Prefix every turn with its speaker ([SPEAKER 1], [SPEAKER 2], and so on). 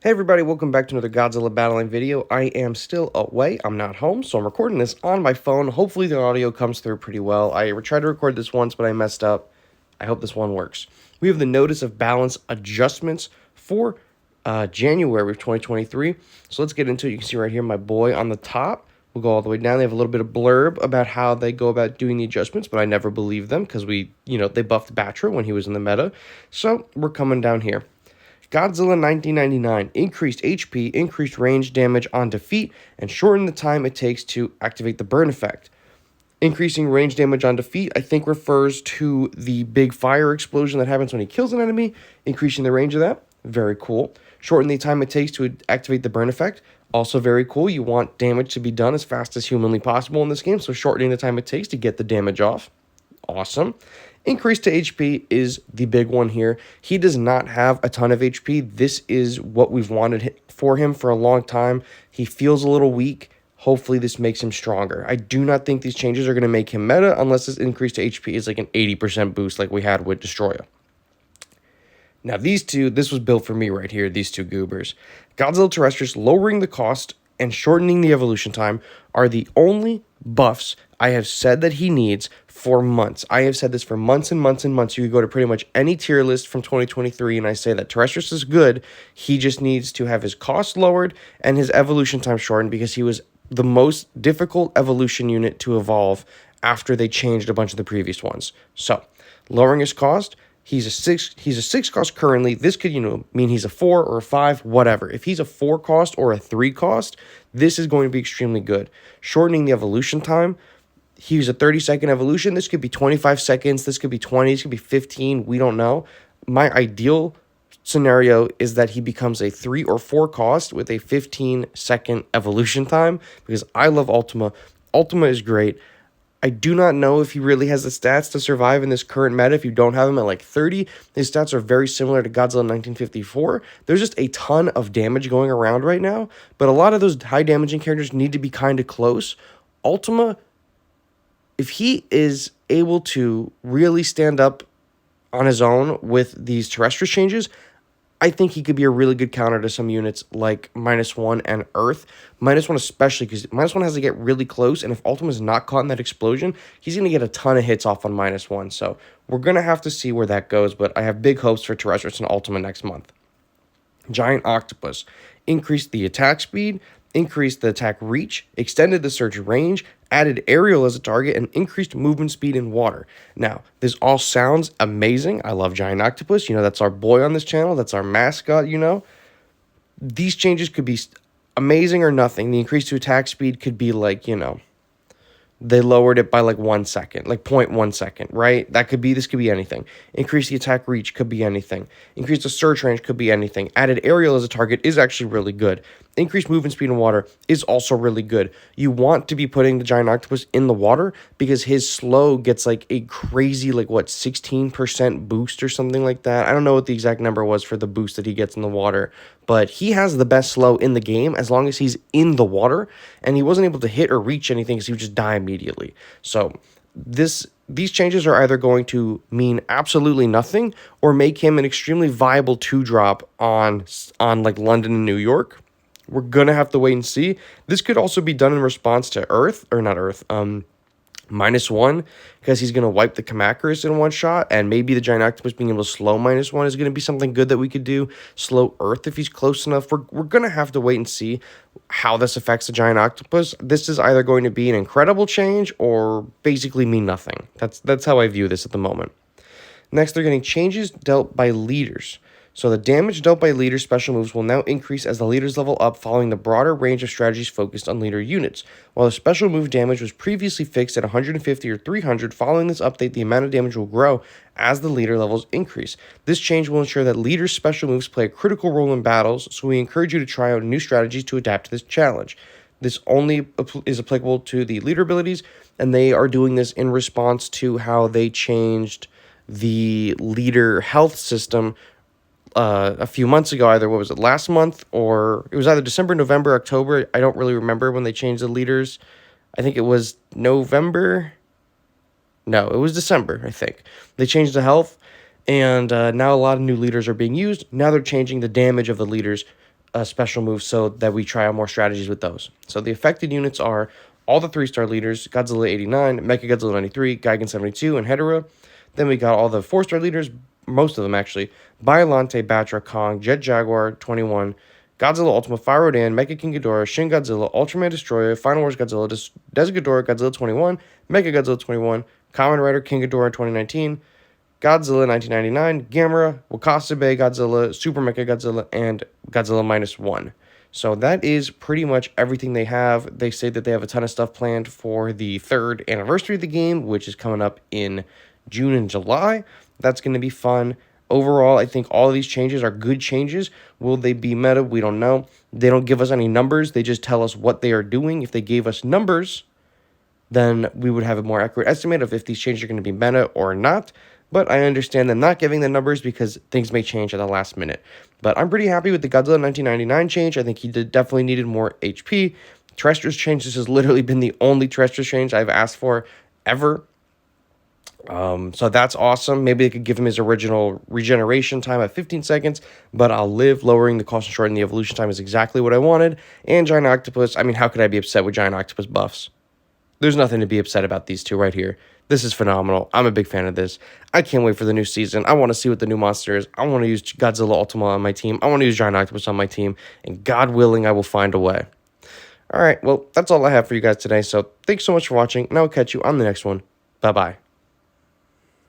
[SPEAKER 1] Hey everybody, welcome back to another Godzilla battling video. I am still away, I'm not home, so I'm recording this on my phone. Hopefully the audio comes through pretty well. I tried to record this once, but I messed up. I hope this one works. We have the Notice of Balance adjustments for January of 2023. So let's get into it. You can see right here my boy on the top. We'll go all the way down. They have a little bit of blurb about how they go about doing the adjustments, but I never believed them because they buffed Batra when he was in the meta. So we're coming down here. Godzilla 1999 increased HP, increased range damage on defeat, and shortened the time it takes to activate the burn effect. Increasing range damage on defeat, I think, refers to the big fire explosion that happens when he kills an enemy, increasing the range of that. Very cool. Shorten the time it takes to activate the burn effect. Also very cool. You want damage to be done as fast as humanly possible in this game, so shortening the time it takes to get the damage off. Awesome. Increase to HP is the big one here. He does not have a ton of HP. This is what we've wanted for him for a long time. He feels a little weak. Hopefully this makes him stronger. I do not think these changes are going to make him meta unless this increase to HP is like an 80% boost like we had with Destroyer. Now these two, this was built for me right here, these two goobers. Godzilla Terrestrial lowering the cost and shortening the evolution time are the only buffs I have said that he needs for months. I have said this for months and months and months. You could go to pretty much any tier list from 2023, and I say that Terrestrial is good. He just needs to have his cost lowered and his evolution time shortened because he was the most difficult evolution unit to evolve after they changed a bunch of the previous ones. So, lowering his cost. He's a 6 cost currently. This could, mean he's a 4 or a 5, whatever. If he's a 4 cost or a 3 cost, this is going to be extremely good. Shortening the evolution time. He's a 30-second evolution. This could be 25 seconds. This could be 20. This could be 15. We don't know. My ideal scenario is that he becomes a 3 or 4 cost with a 15-second evolution time because I love Ultima. Ultima is great. I do not know if he really has the stats to survive in this current meta. If you don't have him at like 30, his stats are very similar to Godzilla 1954. There's just a ton of damage going around right now, but a lot of those high damaging characters need to be kind of close. Ultima, if he is able to really stand up on his own with these terrestrial changes, I think he could be a really good counter to some units like -1 and Earth. -1 especially because -1 has to get really close, and if Ultima is not caught in that explosion, he's going to get a ton of hits off on -1. So we're going to have to see where that goes, but I have big hopes for Terrestrials and Ultima next month. Giant Octopus increased the attack speed, increased the attack reach, extended the surge range, added aerial as a target, and increased movement speed in water. Now, this all sounds amazing. I love Giant Octopus. That's our boy on this channel. That's our mascot, These changes could be amazing or nothing. The increase to attack speed could be like, they lowered it by like 1 second, like 0.1 second, right? This could be anything. Increase the attack reach could be anything. Increase the search range could be anything. Added aerial as a target is actually really good. Increased movement speed in water is also really good. You want to be putting the Giant Octopus in the water because his slow gets like a crazy, 16% boost or something like that. I don't know what the exact number was for the boost that he gets in the water, but he has the best slow in the game as long as he's in the water, and he wasn't able to hit or reach anything because he would just die immediately. So these changes are either going to mean absolutely nothing or make him an extremely viable 2-drop on like London and New York. We're gonna have to wait and see. This could also be done in response to -1, because he's gonna wipe the Kamacuras in one shot, and maybe the Giant Octopus being able to slow -1 is gonna be something good that we could do. Slow Earth if he's close enough. We're gonna have to wait and see how this affects the Giant Octopus. This is either going to be an incredible change or basically mean nothing. That's how I view this at the moment. Next, they're getting changes dealt by leaders. So the damage dealt by leader special moves will now increase as the leaders level up following the broader range of strategies focused on leader units. While the special move damage was previously fixed at 150 or 300, following this update, the amount of damage will grow as the leader levels increase. This change will ensure that leaders' special moves play a critical role in battles, so we encourage you to try out new strategies to adapt to this challenge. This only is applicable to the leader abilities, and they are doing this in response to how they changed the leader health system a few months ago. Either what was it, last month, or it was either December, November, October. I don't really remember when they changed the leaders. I think it was November. No, it was December, I think. They changed the health, and now a lot of new leaders are being used. Now they're changing the damage of the leaders special moves so that we try out more strategies with those. So the affected units are all the 3-star leaders: Godzilla 89, Mechagodzilla 93, Gigan 72, and Hedorah. Then we got all the 4-star leaders, most of them actually: Biollante, Batra, Kong, Jet Jaguar 21, Godzilla Ultima, Fire Rodan, Mecha King Ghidorah, Shin Godzilla, Ultraman Destroyer, Final Wars Godzilla, Desghidorah, Godzilla 21, Mega Godzilla 21, Kamen Rider King Ghidorah 2019, Godzilla 1999, Gamera, Wakasa Bay Godzilla, Super Mecha Godzilla, and Godzilla -1. So that is pretty much everything they have. They say that they have a ton of stuff planned for the 3rd anniversary of the game, which is coming up in June and July. That's going to be fun. Overall, I think all of these changes are good changes. Will they be meta? We don't know. They don't give us any numbers. They just tell us what they are doing. If they gave us numbers, then we would have a more accurate estimate of if these changes are going to be meta or not. But I understand them not giving the numbers because things may change at the last minute. But I'm pretty happy with the Godzilla 1999 change. I think he definitely needed more HP. Terrestrial's change, this has literally been the only Terrestrial change I've asked for ever. So that's awesome. Maybe they could give him his original regeneration time at 15 seconds, but I'll live. Lowering the cost and shortening the evolution time is exactly what I wanted. And Giant Octopus, I mean, how could I be upset with Giant Octopus buffs? There's nothing to be upset about these two right here. This is phenomenal. I'm a big fan of this. I can't wait for the new season. I want to see what the new monster is. I want to use Godzilla Ultima on my team. I want to use Giant Octopus on my team. And God willing, I will find a way. All right, well, that's all I have for you guys today. So thanks so much for watching, and I will catch you on the next one. Bye-bye.